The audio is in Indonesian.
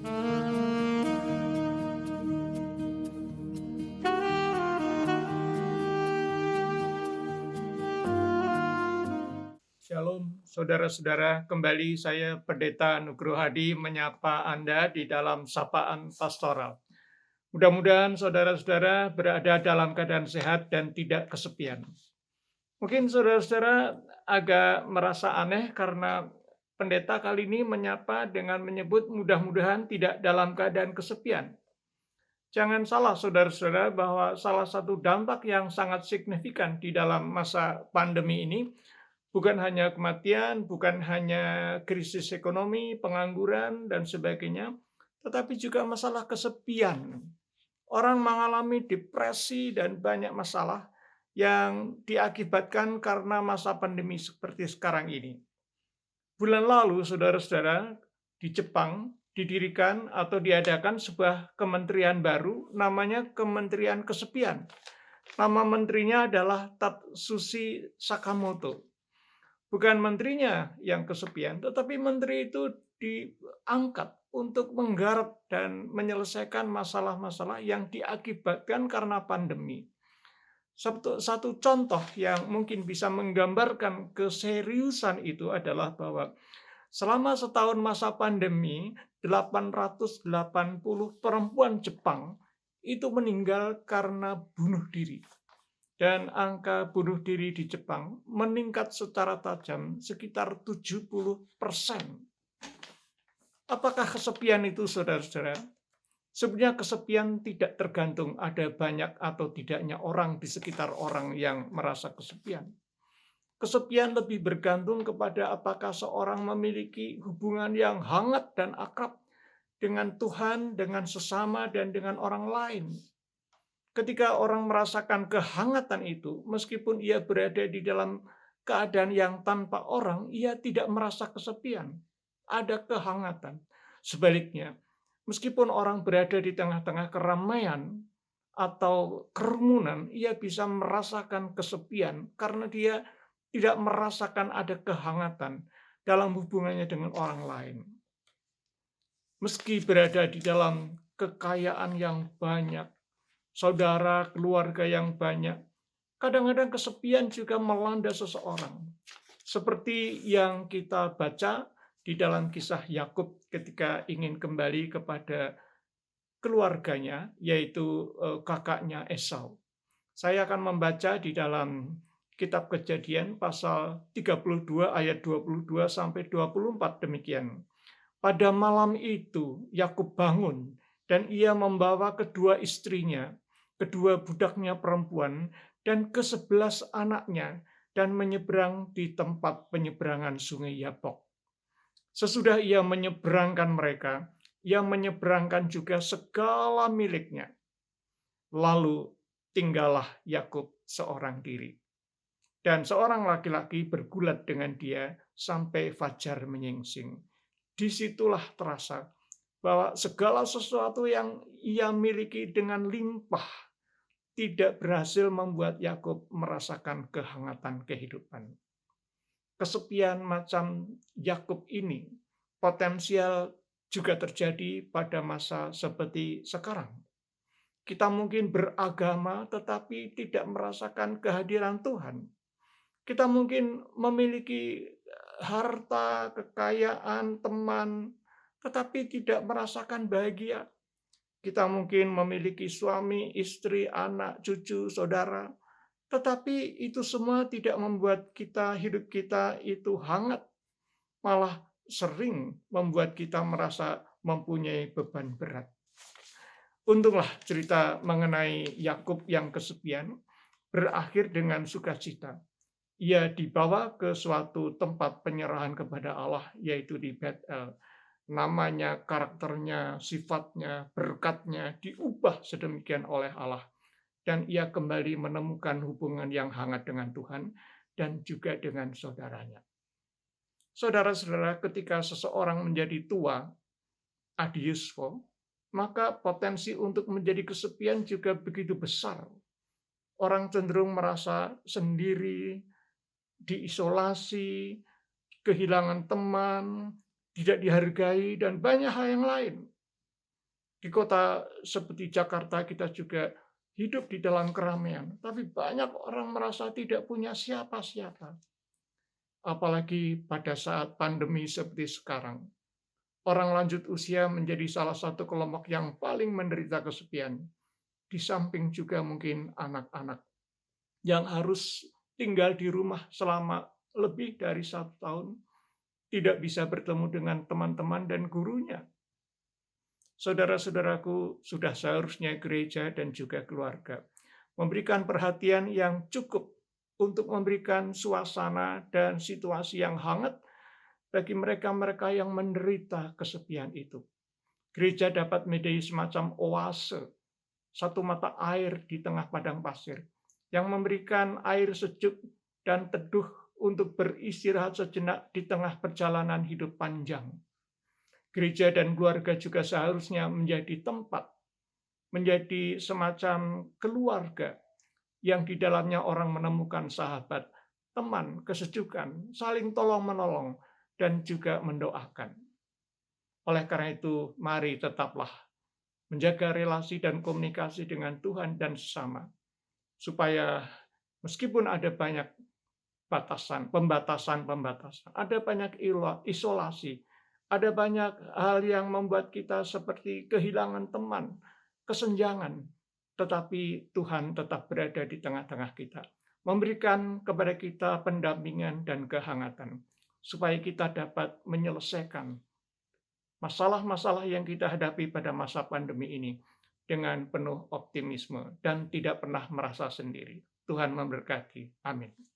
Shalom, saudara-saudara. Kembali saya Pendeta Nugroho Hadi menyapa Anda di dalam sapaan pastoral. Mudah-mudahan saudara-saudara berada dalam keadaan sehat dan tidak kesepian. Mungkin saudara-saudara agak merasa aneh karena pendeta kali ini menyapa dengan menyebut mudah-mudahan tidak dalam keadaan kesepian. Jangan salah saudara-saudara bahwa salah satu dampak yang sangat signifikan di dalam masa pandemi ini bukan hanya kematian, bukan hanya krisis ekonomi, pengangguran, dan sebagainya, tetapi juga masalah kesepian. Orang mengalami depresi dan banyak masalah yang diakibatkan karena masa pandemi seperti sekarang ini. Bulan lalu, saudara-saudara, di Jepang didirikan atau diadakan sebuah kementerian baru, namanya Kementerian Kesepian. Nama menterinya adalah Tatsushi Sakamoto. Bukan menterinya yang kesepian, tetapi menteri itu diangkat untuk menggarap dan menyelesaikan masalah-masalah yang diakibatkan karena pandemi. Satu contoh yang mungkin bisa menggambarkan keseriusan itu adalah bahwa selama setahun masa pandemi, 880 perempuan Jepang itu meninggal karena bunuh diri. Dan angka bunuh diri di Jepang meningkat secara tajam sekitar 70%. Apakah kesepian itu, saudara-saudara? Sebenarnya kesepian tidak tergantung ada banyak atau tidaknya orang di sekitar orang yang merasa kesepian. Kesepian lebih bergantung kepada apakah seorang memiliki hubungan yang hangat dan akrab dengan Tuhan, dengan sesama, dan dengan orang lain. Ketika orang merasakan kehangatan itu, meskipun ia berada di dalam keadaan yang tanpa orang, ia tidak merasa kesepian. Ada kehangatan. Sebaliknya, meskipun orang berada di tengah-tengah keramaian atau kerumunan, ia bisa merasakan kesepian karena dia tidak merasakan ada kehangatan dalam hubungannya dengan orang lain. Meski berada di dalam kekayaan yang banyak, saudara, keluarga yang banyak, kadang-kadang kesepian juga melanda seseorang. Seperti yang kita baca di dalam kisah Yakub ketika ingin kembali kepada keluarganya, yaitu kakaknya Esau. Saya akan membaca di dalam kitab Kejadian pasal 32 ayat 22 sampai 24 demikian. Pada malam itu Yakub bangun dan ia membawa kedua istrinya, kedua budaknya perempuan, dan ke-11 anaknya, dan menyeberang di tempat penyeberangan sungai Yabok. Sesudah ia menyeberangkan mereka, ia menyeberangkan juga segala miliknya. Lalu tinggallah Yakub seorang diri. Dan seorang laki-laki bergulat dengan dia sampai fajar menyingsing. Disitulah terasa bahwa segala sesuatu yang ia miliki dengan limpah tidak berhasil membuat Yakub merasakan kehangatan kehidupan. Kesepian macam Yakub ini potensial juga terjadi pada masa seperti sekarang. Kita mungkin beragama tetapi tidak merasakan kehadiran Tuhan. Kita mungkin memiliki harta, kekayaan, teman, tetapi tidak merasakan bahagia. Kita mungkin memiliki suami, istri, anak, cucu, saudara, tetapi itu semua tidak membuat hidup kita itu hangat, malah sering membuat kita merasa mempunyai beban berat. Untunglah cerita mengenai Yakub yang kesepian berakhir dengan sukacita. Ia dibawa ke suatu tempat penyerahan kepada Allah, yaitu di Betel. Namanya, karakternya, sifatnya, berkatnya diubah sedemikian oleh Allah. Dan ia kembali menemukan hubungan yang hangat dengan Tuhan dan juga dengan saudaranya. Saudara-saudara, ketika seseorang menjadi tua, adiusvo, maka potensi untuk menjadi kesepian juga begitu besar. Orang cenderung merasa sendiri, diisolasi, kehilangan teman, tidak dihargai, dan banyak hal yang lain. Di kota seperti Jakarta kita juga hidup di dalam keramaian, tapi banyak orang merasa tidak punya siapa-siapa. Apalagi pada saat pandemi seperti sekarang. Orang lanjut usia menjadi salah satu kelompok yang paling menderita kesepian. Di samping juga mungkin anak-anak yang harus tinggal di rumah selama lebih dari 1 tahun, tidak bisa bertemu dengan teman-teman dan gurunya. Saudara-saudaraku, sudah seharusnya gereja dan juga keluarga memberikan perhatian yang cukup untuk memberikan suasana dan situasi yang hangat bagi mereka-mereka yang menderita kesepian itu. Gereja dapat menjadi semacam oase, satu mata air di tengah padang pasir, yang memberikan air sejuk dan teduh untuk beristirahat sejenak di tengah perjalanan hidup panjang. Gereja dan keluarga juga seharusnya menjadi tempat, menjadi semacam keluarga yang di dalamnya orang menemukan sahabat, teman, kesejukan, saling tolong-menolong, dan juga mendoakan. Oleh karena itu, mari tetaplah menjaga relasi dan komunikasi dengan Tuhan dan sesama, supaya meskipun ada banyak pembatasan, ada banyak isolasi, ada banyak hal yang membuat kita seperti kehilangan teman, kesenjangan, tetapi Tuhan tetap berada di tengah-tengah kita, memberikan kepada kita pendampingan dan kehangatan, supaya kita dapat menyelesaikan masalah-masalah yang kita hadapi pada masa pandemi ini dengan penuh optimisme dan tidak pernah merasa sendiri. Tuhan memberkati. Amin.